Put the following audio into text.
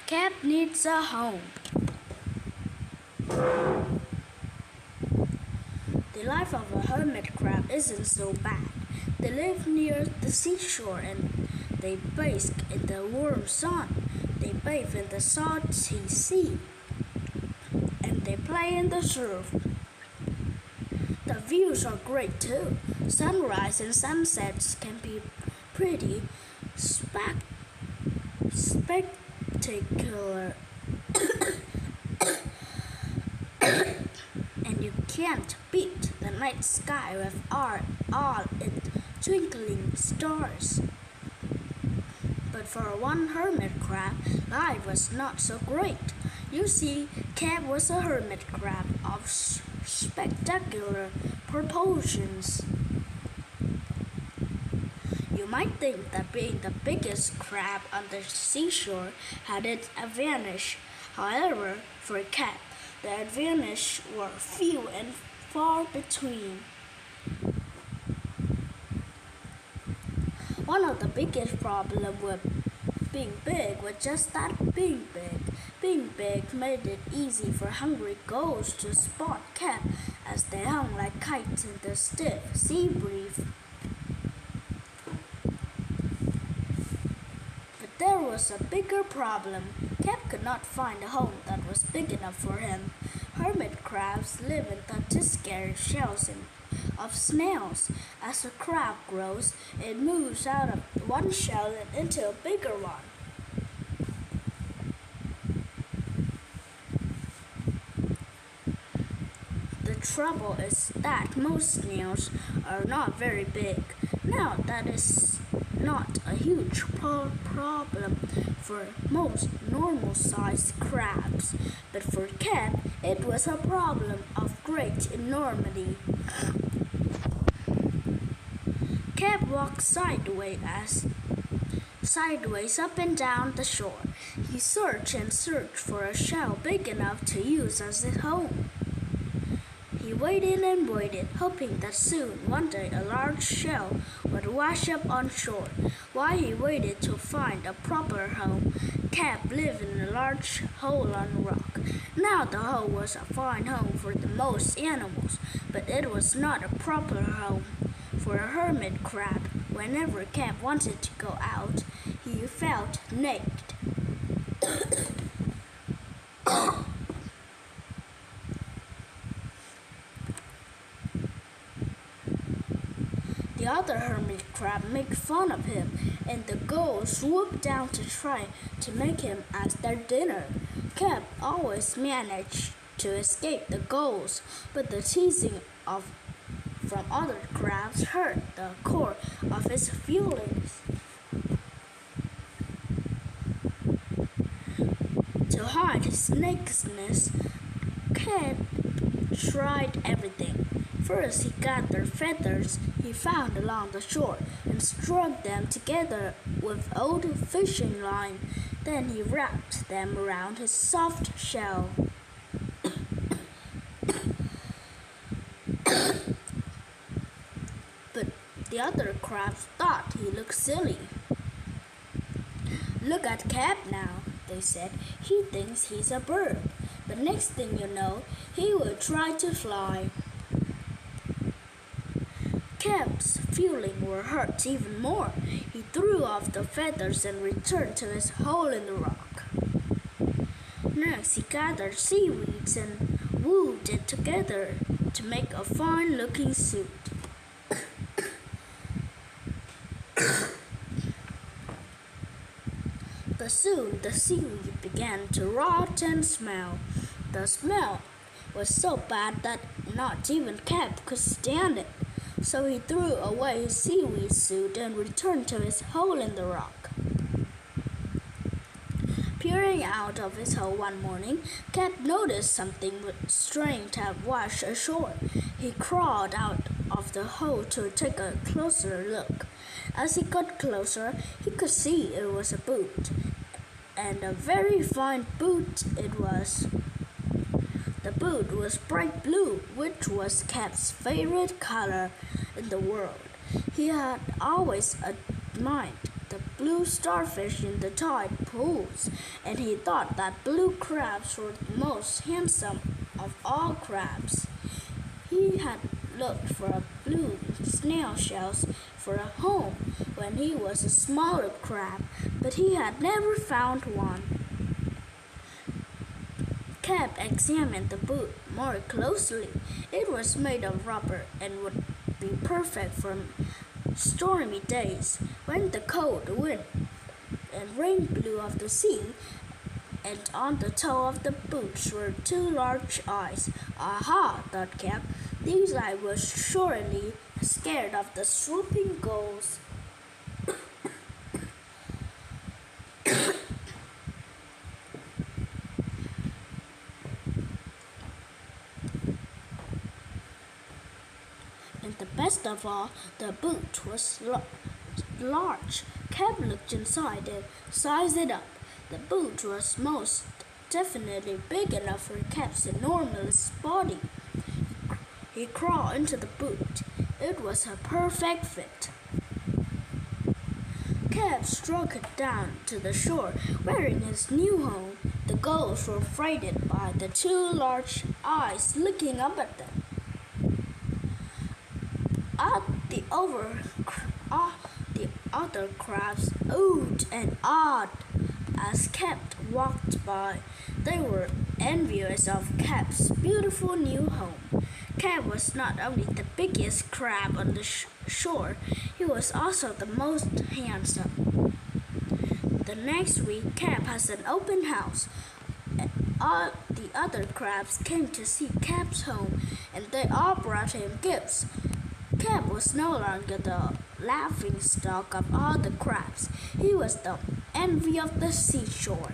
Cat needs a home. The life of a hermit crab isn't so bad. They live near the seashore and they bask in the warm sun. They bathe in the salty sea and they play in the surf. The views are great too. Sunrise and sunsets can be pretty spectacular. And you can't beat the night sky with all its twinkling stars. But for one hermit crab, life was not so great. You see, Cap was a hermit crab of spectacular proportions. You might think that being the biggest crab on the seashore had its advantage. However, for Cap, the advantages were few and far between. One of the biggest problems with being big was just that being big. Being big made it easy for hungry gulls to spot Cap as they hung like kites in the stiff sea breeze. But there was a bigger problem. Cap could not find a home that was big enough for him. Hermit crabs live in the scary shells of snails. As a crab grows, it moves out of one shell and into a bigger one. The trouble is that most snails are not very big. Now that is not a huge problem for most normal-sized crabs, but for Cap, it was a problem of great enormity. Cap walked sideways up and down the shore. He searched and searched for a shell big enough to use as his home. He waited and waited, hoping that soon, one day, a large shell would wash up on shore. While he waited to find a proper home, Cap lived in a large hole on a rock. Now the hole was a fine home for the most animals, but it was not a proper home for a hermit crab. Whenever Cap wanted to go out, he felt naked. The other hermit crab made fun of him, and the gulls swooped down to try to make him as their dinner. Cap always managed to escape the gulls, but the teasing from other crabs hurt the core of his feelings. To hide his nakedness, Cap tried everything. First, he gathered feathers he found along the shore and strung them together with old fishing line. Then he wrapped them around his soft shell. But the other crabs thought he looked silly. "Look at Cap now," they said. "He thinks he's a bird. The next thing you know, he will try to fly." Cap's feelings were hurt even more. He threw off the feathers and returned to his hole in the rock. Next, he gathered seaweeds and wove it together to make a fine-looking suit. But soon the seaweed began to rot and smell. The smell was so bad that not even Cap could stand it. So he threw away his seaweed suit and returned to his hole in the rock. Peering out of his hole one morning, Cap noticed something strange had washed ashore. He crawled out of the hole to take a closer look. As he got closer, he could see it was a boot, and a very fine boot it was. The boot was bright blue, which was Cap's favorite color in the world. He had always admired the blue starfish in the tide pools, and he thought that blue crabs were the most handsome of all crabs. He had looked for blue snail shells for a home when he was a smaller crab, but he had never found one. Cap examined the boot more closely. It was made of rubber and would be perfect for stormy days when the cold wind and rain blew off the sea, and on the toe of the boots were two large eyes. Aha, thought Cap. These eyes were surely scared of the swooping gulls. And the best of all, the boot was large. Cap looked inside and sized it up. The boot was most definitely big enough for Cap's enormous body. He crawled into the boot. It was a perfect fit. Cap struck it down to the shore, wearing his new home. The gulls were frightened by the two large eyes looking up at them. The other crabs oohed and awed as Cap walked by. They were envious of Cap's beautiful new home. Cap was not only the biggest crab on the shore, he was also the most handsome. The next week, Cap has an open house. All the other crabs came to see Cap's home, and they all brought him gifts. Cap was no longer the laughingstock of all the crabs. He was the envy of the seashore.